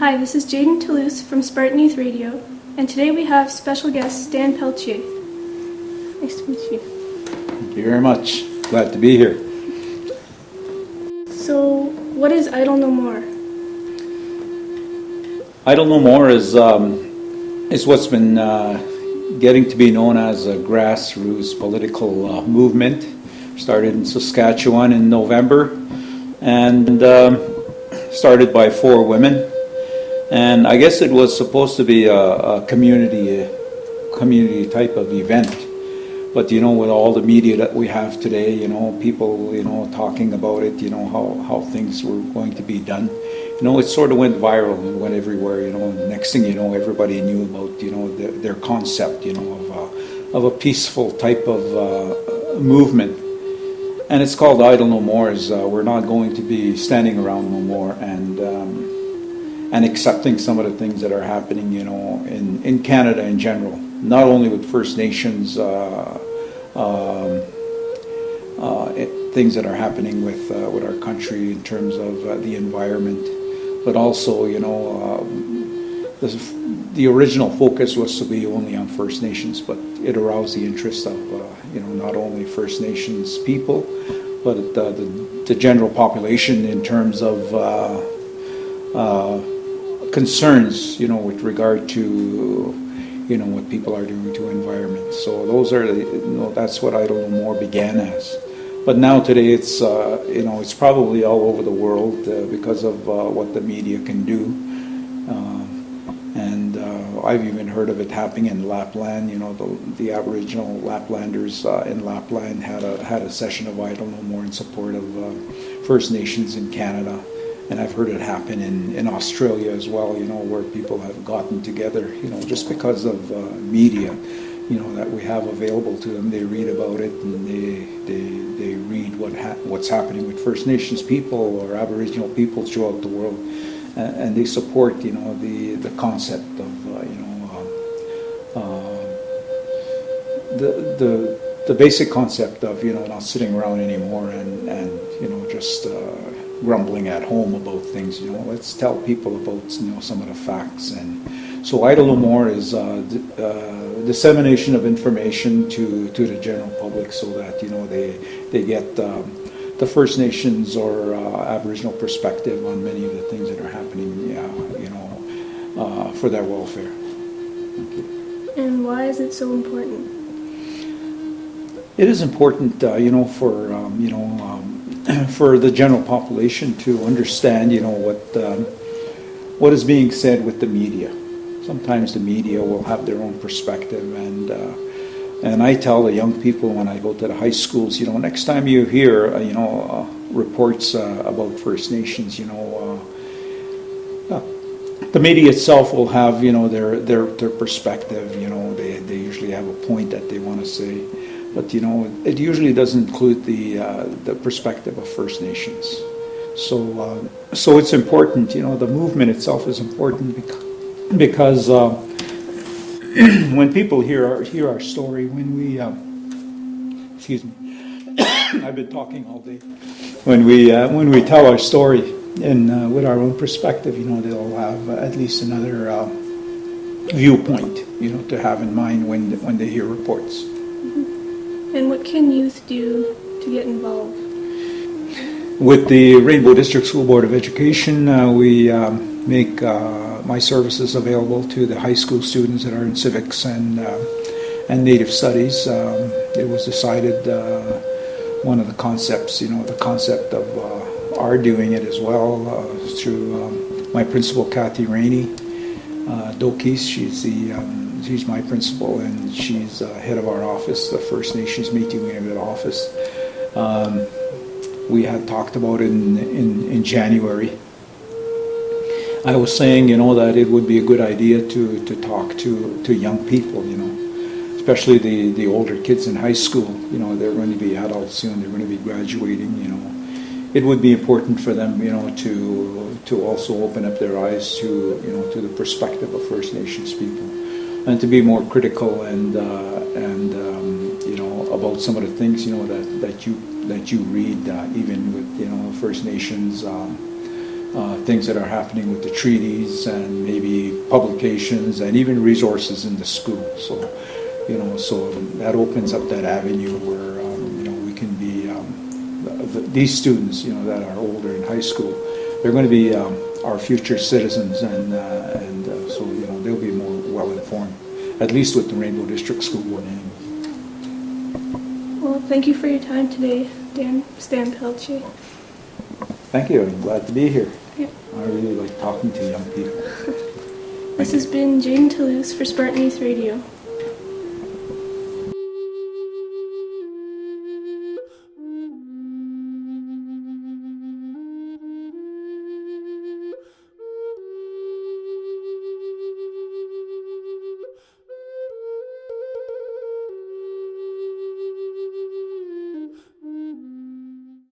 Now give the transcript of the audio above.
Hi, this is Jadyn Toulouse from Spartan Youth Radio, and today we have special guest Dan Peltier. Nice to meet you. Thank you very much. Glad to be here. So, what is Idle No More? Idle No More is what's been getting to be known as a grassroots political movement. Started in Saskatchewan in November, and started by 4 women. And I guess it was supposed to be a community type of event. But, with all the media that we have today, people, talking about it, how things were going to be done. It sort of went viral and went everywhere, Next thing you know, everybody knew about, their concept, of a peaceful type of movement. And it's called Idle No More. We're not going to be standing around no more and accepting some of the things that are happening, in Canada in general. Not only with First Nations, things that are happening with our country in terms of the environment, but also, the original focus was to be only on First Nations, but it aroused the interest of, not only First Nations people, but the general population in terms of concerns, with regard to, what people are doing to environment. So those are, that's what Idle No More began as. But now today it's, it's probably all over the world because of what the media can do. And I've even heard of it happening in Lapland. The aboriginal Laplanders in Lapland had a session of Idle No More in support of First Nations in Canada. And I've heard it happen in Australia as well, where people have gotten together, just because of media, that we have available to them. They read about it, and they read what's happening with First Nations people or Aboriginal people throughout the world, and they support, the concept of, the basic concept of, not sitting around anymore and just grumbling at home about things. Let's tell people about, some of the facts. And so Idle No More is dissemination of information to the general public, so that they get the First Nations or Aboriginal perspective on many of the things that are happening, for their welfare. Thank you. And why is it so important? It is important, for the general population to understand, what is being said with the media. Sometimes the media will have their own perspective, and I tell the young people when I go to the high schools, next time you hear, reports about First Nations, the media itself will have, their perspective. They usually have a point that they want to say. But it usually doesn't include the perspective of First Nations. So it's important. The movement itself is important because when people hear our story, when we excuse me, I've been talking all day. When we tell our story and with our own perspective, they'll have at least another viewpoint, to have in mind when they hear reports. And what can youth do to get involved? With the Rainbow District School Board of Education, we make my services available to the high school students that are in civics and Native Studies. It was decided one of the concepts, the concept of our doing it as well through my principal, Kathy Rainey. Dokis, she's my principal, and she's head of our office, the First Nations Meeting Unit office. We had talked about it in January. I was saying, that it would be a good idea to talk to young people, especially the older kids in high school. They're going to be adults soon. They're going to be graduating. It would be important for them, to also open up their eyes to the perspective of First Nations people, and to be more critical and about some of the things that you read, even with First Nations things that are happening with the treaties and maybe publications and even resources in the school. So, so that opens up that avenue where, we can be, these students, that are older in high school, they're going to be our future citizens, and so, they'll be more well-informed, at least with the Rainbow District School Board name. Well, thank you for your time today, Stan Peltier. Thank you. I'm glad to be here. Yeah. I really like talking to young people. This has been Jadyn Toulouse for Spartan Youth Radio.